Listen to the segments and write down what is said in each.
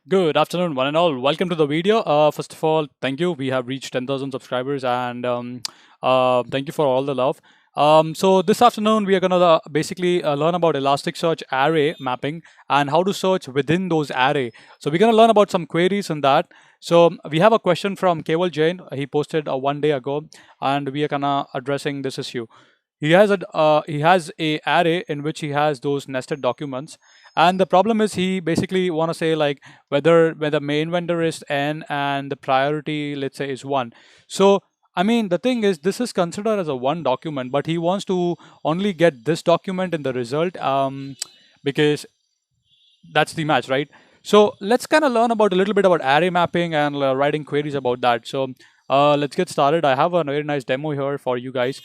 Good afternoon, one and all. Welcome to the video. First of all, thank you. We have reached 10,000 subscribers, and thank you for all the love. So this afternoon, we are gonna basically learn about Elasticsearch array mapping and how to search within those array. So we're gonna learn about some queries in that. So we have a question from Keval Jain. He posted one day ago, and we are gonna addressing this issue. He has a array in which he has those nested documents, and the problem is he basically want to say like whether the main vendor is n and the priority, let's say, is 1. So I mean, the thing is, this is considered as a one document, but he wants to only get this document in the result, because that's the match, right? So let's kind of learn about a little bit about array mapping and writing queries about that. So let's get started. I have a very nice demo here for you guys.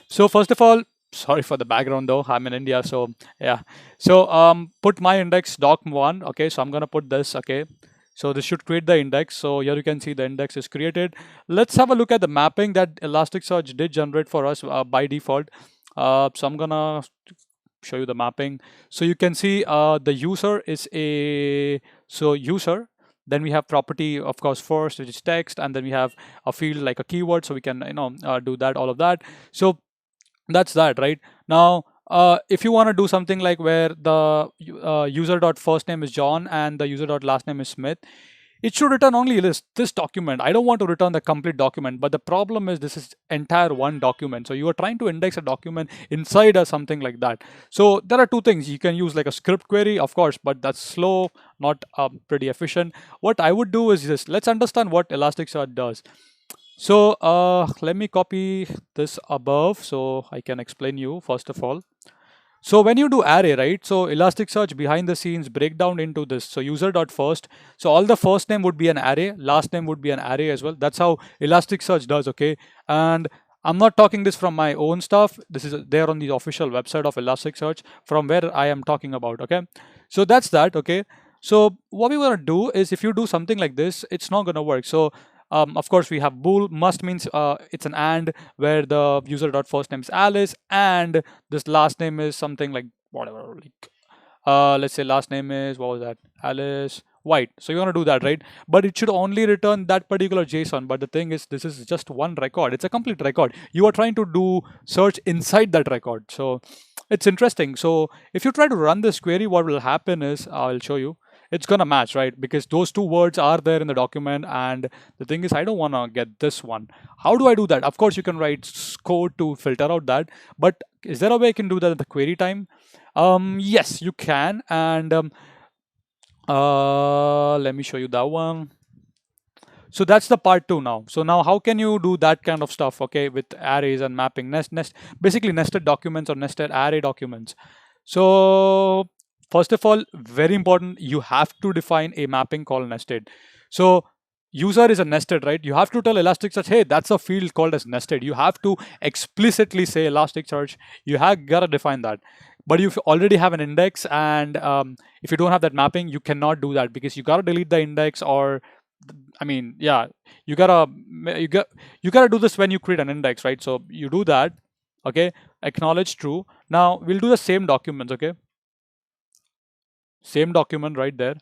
So first of all, sorry for the background though. I'm in India, so yeah. So put my index doc1. Okay, so I'm gonna put this. Okay, so this should create the index. So here you can see the index is created. Let's have a look at the mapping that Elasticsearch did generate for us by default. So I'm gonna show you the mapping. So you can see the user is a user. Then we have property, of course, first, which is text, and then we have a field like a keyword, so we can do that, all of that. So that's that, right? Now if you want to do something like where the user dot first name is John and the user dot last name is Smith, it should return only this document. I don't want to return the complete document, but the problem is this is entire one document. So you are trying to index a document inside or something like that. So there are two things. You can use like a script query, of course, but that's slow, not pretty efficient. What I would do is this. Let's understand what Elasticsearch does. So let me copy this above so I can explain you first of all. So when you do array, right? So Elasticsearch behind the scenes break down into this. So user dot first. So all the first name would be an array, last name would be an array as well. That's how Elasticsearch does, okay? And I'm not talking this from my own stuff. This is there on the official website of Elasticsearch from where I am talking about, okay? So that's that, okay? So what we want to do is if you do something like this, it's not going to work. So of course, we have bool. Must means it's an and where the user dot first name is Alice and this last name is something like whatever, like let's say last name is, what was that, Alice White. So you want to do that, right? But it should only return that particular JSON. But the thing is, this is just one record. It's a complete record. You are trying to do search inside that record. So it's interesting. So if you try to run this query, what will happen is, I'll show you, it's gonna match, right? Because those two words are there in the document, and the thing is, I don't want to get this one. How do I do that? Of course, you can write code to filter out that, but is there a way I can do that at the query time? Yes, you can, and let me show you that one. So that's the part 2 now. So now how can you do that kind of stuff, okay, with arrays and mapping, basically nested documents or nested array documents. So first of all, very important, you have to define a mapping called nested. So user is a nested, right? You have to tell Elasticsearch, hey, that's a field called as nested. You have to explicitly say Elasticsearch. You have gotta define that. But you already have an index, and if you don't have that mapping, you cannot do that because you gotta delete the index, or I mean, yeah, you gotta you gotta do this when you create an index, right? So you do that, okay? Acknowledge true. Now we'll do the same documents, okay? Same document right there.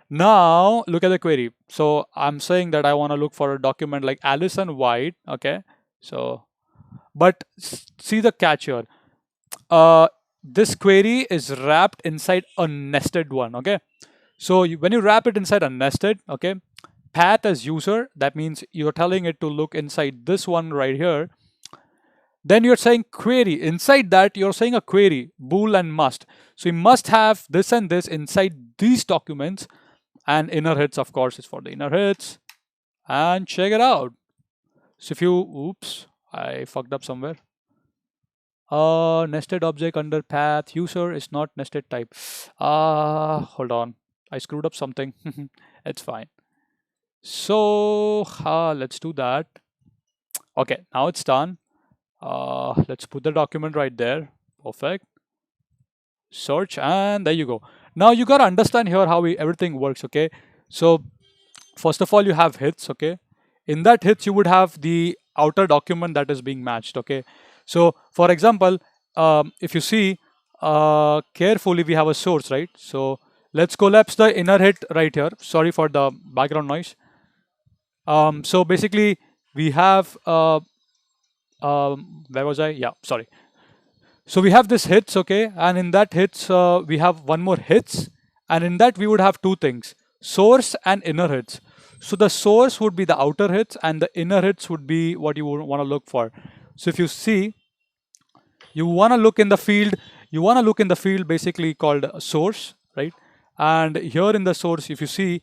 Now look at the query. So I'm saying that I want to look for a document like Alice and White, okay? So, but see the catch here. This query is wrapped inside a nested one, okay? So when you wrap it inside a nested, okay, path as user, that means you're telling it to look inside this one right here. Then you're saying query. Inside that, you're saying a query, bool and must. So you must have this and this inside these documents, and inner hits, of course, is for the inner hits. And check it out. So if you, oops, I fucked up somewhere. Nested object under path user is not nested type. Hold on. I screwed up something. It's fine. So let's do that. Okay, now it's done. Let's put the document right there. Perfect. Search, and there you go. Now you gotta understand here how everything works. Okay, so first of all, you have hits. Okay, in that hits you would have the outer document that is being matched. Okay, so for example, if you see carefully, we have a source, right? So let's collapse the inner hit right here. Sorry for the background noise. So basically we have where was I? Yeah, sorry. So we have this hits, okay, and in that hits we have one more hits, and in that we would have two things: source and inner hits. So the source would be the outer hits, and the inner hits would be what you would want to look for. So if you see, you want to look in the field, basically called source, right? And here in the source, if you see,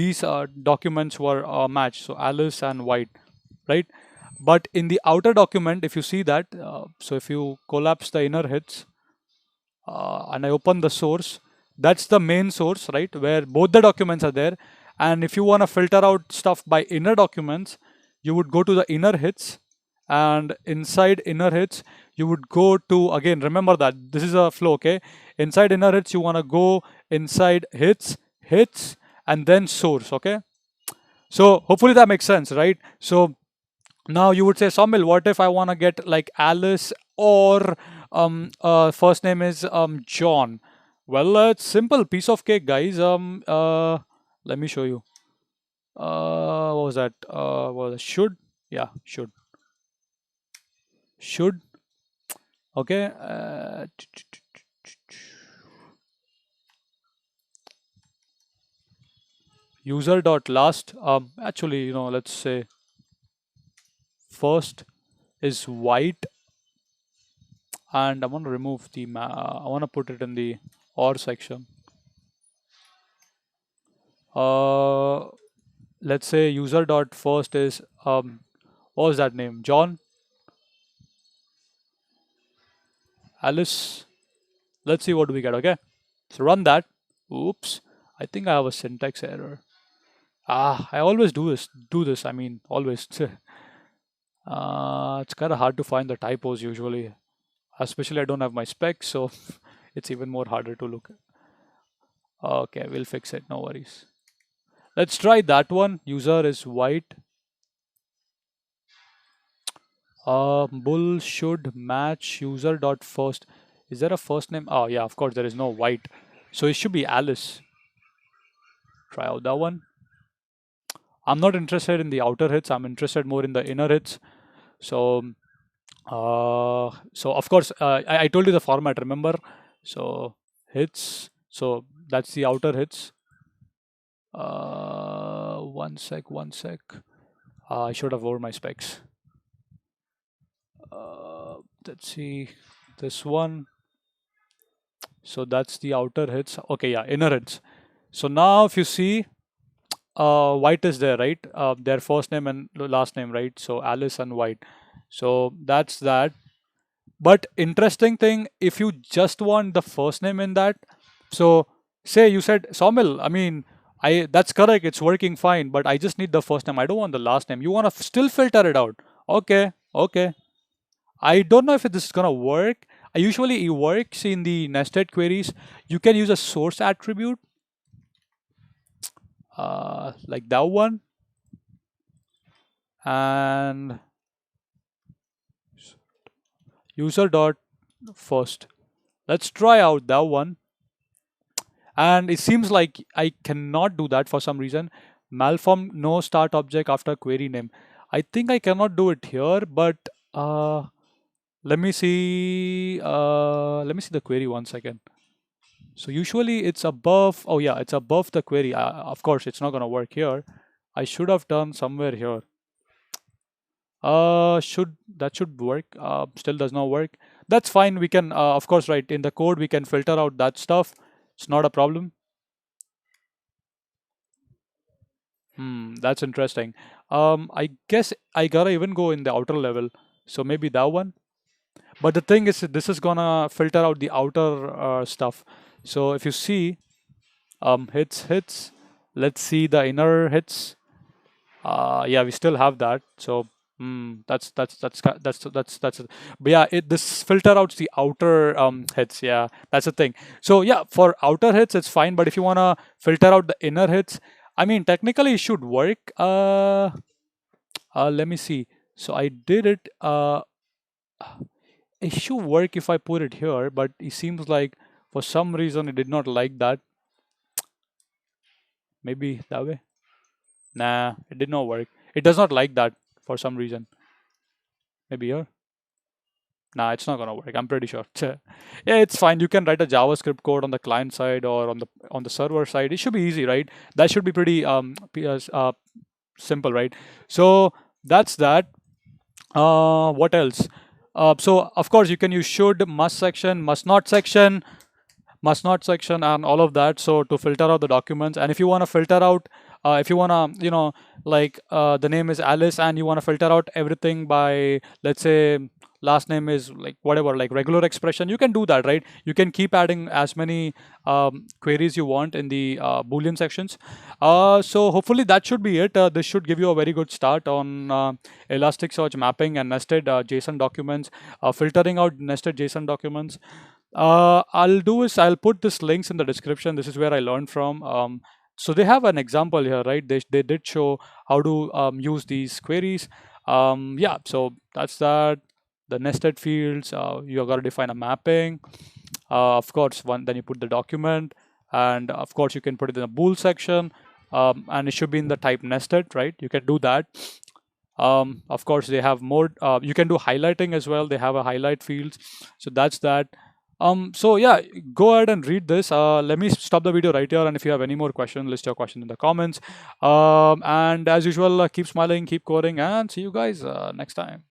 these documents were matched, so Alice and White, right? But in the outer document, if you see that, so if you collapse the inner hits and I open the source, that's the main source, right, where both the documents are there. And if you want to filter out stuff by inner documents, you would go to the inner hits, and inside inner hits you would go to, again, remember that this is a flow, okay? Inside inner hits you want to go inside hits and then source, okay? So hopefully that makes sense, right? So now you would say, Somil, what if I want to get like Alice or first name is John? Well, it's simple, piece of cake, guys. Let me show you. What was that? What was it? Should? Yeah, should. Okay. User dot last. Actually, let's say first is White, and I want to remove the. I want to put it in the or section. Uh, let's say user dot first is what was that name? John, Alice. Let's see what we get. Okay, so run that. Oops, I think I have a syntax error. I always do this. I mean, always. It's kind of hard to find the typos usually. Especially I don't have my specs, so it's even more harder to look. Okay, we'll fix it. No worries. Let's try that one. User is White. Bull should match user dot first. Is there a first name? Oh yeah, of course there is no White, so it should be Alice. Try out that one. I'm not interested in the outer hits. I'm interested more in the inner hits. So, so of course, I told you the format. Remember? So hits. So that's the outer hits. One sec. One sec. I should have wore my specs. Let's see. This one. So that's the outer hits. Okay, yeah, inner hits. So now if you see, White is there, right? Their first name and last name, right? So Alice and White. So that's that. But interesting thing, if you just want the first name in that, so say you said Sawmill, I mean, that's correct, it's working fine, but I just need the first name. I don't want the last name. You want to still filter it out. Okay, okay. I don't know if this is gonna work. Usually it works in the nested queries. You can use a source attribute, like that one, and user dot first. Let's try out that one. And it seems like I cannot do that for some reason. Malform no start object after query name. I think I cannot do it here, but let me see. Let me see the query one second. So usually it's above. Oh yeah, it's above the query. Of course, it's not gonna work here. I should have done somewhere here. Should work? Still does not work. That's fine. We can, of course, right in the code we can filter out that stuff. It's not a problem. That's interesting. I guess I gotta even go in the outer level. So maybe that one. But the thing is, this is gonna filter out the outer stuff. So if you see, hits. Let's see the inner hits. Yeah, we still have that. So that's but yeah, this filter out the outer hits. Yeah, that's the thing. So yeah, for outer hits it's fine, but if you wanna filter out the inner hits, I mean technically it should work. Let me see. So I did it. It should work if I put it here, but it seems like for some reason it did not like that. Maybe that way. Nah, it did not work. It does not like that for some reason. Maybe here. Nah, it's not gonna work. I'm pretty sure. Yeah, it's fine. You can write a JavaScript code on the client side or on the server side. It should be easy, right? That should be pretty simple, right? So that's that. What else? So of course you can use should, must section, must not section, and all of that, so to filter out the documents. And if you want to filter out if you want to, like, the name is Alice and you want to filter out everything by, let's say, last name is like whatever, like regular expression, you can do that, right? You can keep adding as many queries you want in the boolean sections. So hopefully that should be it. This should give you a very good start on Elasticsearch mapping and nested JSON documents, filtering out nested JSON documents. I'll do is I'll put this links in the description. This is where I learned from. So they have an example here, right? They did show how to use these queries. Yeah, so that's that. The nested fields, you got to define a mapping. Of course, then you put the document, and of course you can put it in a bool section, and it should be in the type nested, right? You can do that. Of course, they have more. You can do highlighting as well. They have a highlight fields. So that's that. So yeah, go ahead and read this. Let me stop the video right here. And if you have any more questions, list your questions in the comments. And as usual, keep smiling, keep coding, and see you guys next time.